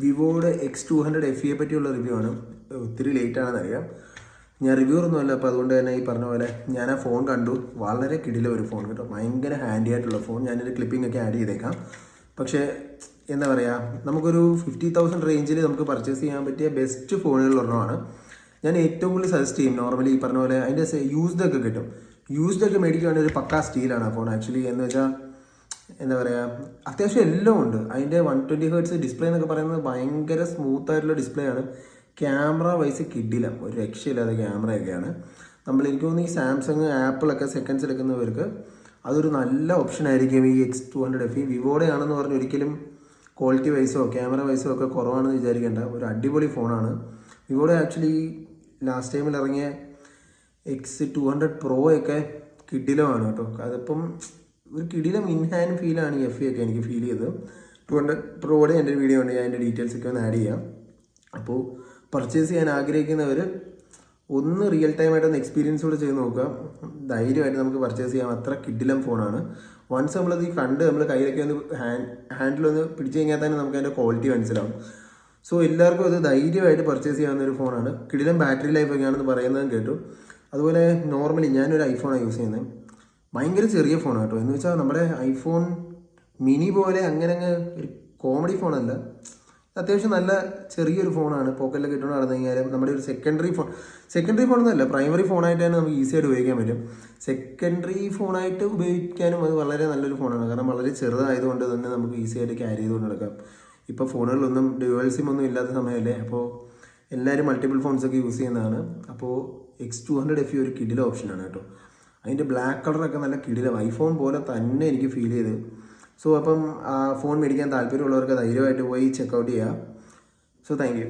വിവോയുടെ X200 FE പറ്റിയുള്ള review ആണ്. ഒത്തിരി ലേറ്റ് ആണെന്നറിയാം. ഞാൻ റിവ്യൂർ ഒന്നുമല്ല, അപ്പോൾ അതുകൊണ്ട് തന്നെ ഈ പറഞ്ഞ പോലെ ഞാൻ ആ ഫോൺ കണ്ടു. വളരെ കിടില ഒരു ഫോൺ കേട്ടോ, ഭയങ്കര ഹാൻഡി ആയിട്ടുള്ള ഫോൺ. ഞാനൊരു ക്ലിപ്പിംഗ് ഒക്കെ ആഡ് ചെയ്തേക്കാം. പക്ഷേ എന്താ പറയുക, നമുക്കൊരു 50,000 റേഞ്ചിൽ നമുക്ക് പർച്ചേസ് ചെയ്യാൻ പറ്റിയ ബെസ്റ്റ് ഫോണുകളിലൊരെണ്ണമാണ്. ഞാൻ ഏറ്റവും കൂടുതൽ സജസ്റ്റ് ചെയ്യും. നോർമലി ഈ പറഞ്ഞ പോലെ അതിൻ്റെ യൂസ്ഡ് ഒക്കെ കിട്ടും. യൂസ്ഡ് ഒക്കെ മേടിക്കുകയാണെങ്കിൽ ഒരു പക്കാ സ്റ്റീലാണ് ആ ഫോൺ ആക്ച്വലി. എന്ന് വെച്ചാൽ എന്താ പറയുക, അത്യാവശ്യം എല്ലാം ഉണ്ട്. അതിൻ്റെ 120 Hz ഡിസ്പ്ലേ എന്നൊക്കെ പറയുന്നത് ഭയങ്കര സ്മൂത്ത് ആയിട്ടുള്ള ഡിസ്പ്ലേ ആണ്. ക്യാമറ വൈസ് കിഡില്ല, ഒരു രക്ഷയില്ലാതെ ക്യാമറയൊക്കെയാണ്. എനിക്ക് തോന്നുന്നു ഈ സാംസങ് ആപ്പിളൊക്കെ സെക്കൻഡ്സ് എടുക്കുന്നവർക്ക് അതൊരു നല്ല ഓപ്ഷൻ ആയിരിക്കും ഈ X200 FE. വിവോയുടെ ആണെന്ന് പറഞ്ഞ് ഒരിക്കലും ക്വാളിറ്റി വൈസോ ക്യാമറ വൈസോ ഒക്കെ കുറവാണെന്ന് വിചാരിക്കേണ്ട, ഒരു അടിപൊളി ഫോണാണ്. വിവോയുടെ ആക്ച്വലി ലാസ്റ്റ് ടൈമിൽ ഇറങ്ങിയ X200 Pro ഒക്കെ കിടിലമാണ് കേട്ടോ. അതിപ്പം ഒരു കിടിലം ഇൻഹാൻഡ് ഫീലാണ് ഈ FE ഒക്കെ എനിക്ക് ഫീൽ ചെയ്തത്. 200 Proയുടെ എൻ്റെ വീഡിയോ ഉണ്ട്, ഞാൻ അതിൻ്റെ ഡീറ്റെയിൽസ് ഒക്കെ ഒന്ന് ആഡ് ചെയ്യാം. അപ്പോൾ പർച്ചേസ് ചെയ്യാൻ ആഗ്രഹിക്കുന്നവർ ഒന്ന് റിയൽ ടൈമായിട്ടൊന്ന് എക്സ്പീരിയൻസ് കൂടെ ചെയ്ത് നോക്കുക. ധൈര്യമായിട്ട് നമുക്ക് പർച്ചേസ് ചെയ്യാം. അത്ര കിഡിലം ഫോണാണ്. വൺസ് നമ്മളത് കണ്ട് നമ്മൾ കയ്യിലൊക്കെ ഒന്ന് ഹാൻഡിലൊന്ന് പിടിച്ചു കഴിഞ്ഞാൽ തന്നെ നമുക്ക് അതിൻ്റെ ക്വാളിറ്റി മനസ്സിലാവും. സോ എല്ലാവർക്കും അത് ധൈര്യമായിട്ട് പർച്ചേസ് ചെയ്യാവുന്ന ഒരു ഫോണാണ്. കിടിലം ബാറ്ററി ലൈഫ് ഒക്കെയാണെന്ന് പറയുന്നതും കേട്ടു. അതുപോലെ നോർമലി ഞാനൊരു ഐഫോണാണ് യൂസ് ചെയ്യുന്നത്. ഭയങ്കര ചെറിയ ഫോണാണ് കേട്ടോ. എന്ന് വെച്ചാൽ നമ്മുടെ ഐഫോൺ മിനി പോലെ അങ്ങനെ ഒരു കോമഡി ഫോണല്ല, അത്യാവശ്യം നല്ല ചെറിയൊരു ഫോണാണ്. പോക്കറ്റിലൊക്കെ ഇട്ടുകൊണ്ട് നടന്നു കഴിഞ്ഞാലും നമ്മുടെ ഒരു സെക്കൻഡറി ഫോൺ എന്നല്ല, പ്രൈമറി ഫോണായിട്ട് തന്നെ നമുക്ക് ഈസി ആയിട്ട് ഉപയോഗിക്കാൻ പറ്റും. സെക്കൻഡറി ഫോണായിട്ട് ഉപയോഗിക്കാനും അത് വളരെ നല്ലൊരു ഫോണാണ്. കാരണം വളരെ ചെറുതായതുകൊണ്ട് തന്നെ നമുക്ക് ഈസി ആയിട്ട് ക്യാരി ചെയ്തുകൊണ്ട് നടക്കാം. ഇപ്പോൾ ഫോണുകളിലൊന്നും ഡ്യുവൽ സിം ഒന്നും ഇല്ലാത്ത സമയമല്ലേ, അപ്പോൾ എല്ലാവരും മൾട്ടിപ്പിൾ ഫോൺസൊക്കെ യൂസ് ചെയ്യുന്നതാണ്. അപ്പോൾ X200 FE ഒരു കിടില ഓപ്ഷനാണ് കേട്ടോ. അതിൻ്റെ ബ്ലാക്ക് കളറൊക്കെ നല്ല കിടില ഐഫോൺ പോലെ തന്നെ എനിക്ക് ഫീൽ ചെയ്ത്. സോ അപ്പം ഫോൺ മേടിക്കാൻ താല്പര്യമുള്ളവർക്ക് ധൈര്യമായിട്ട് പോയി ചെക്കൗട്ട് ചെയ്യുക. So thank you.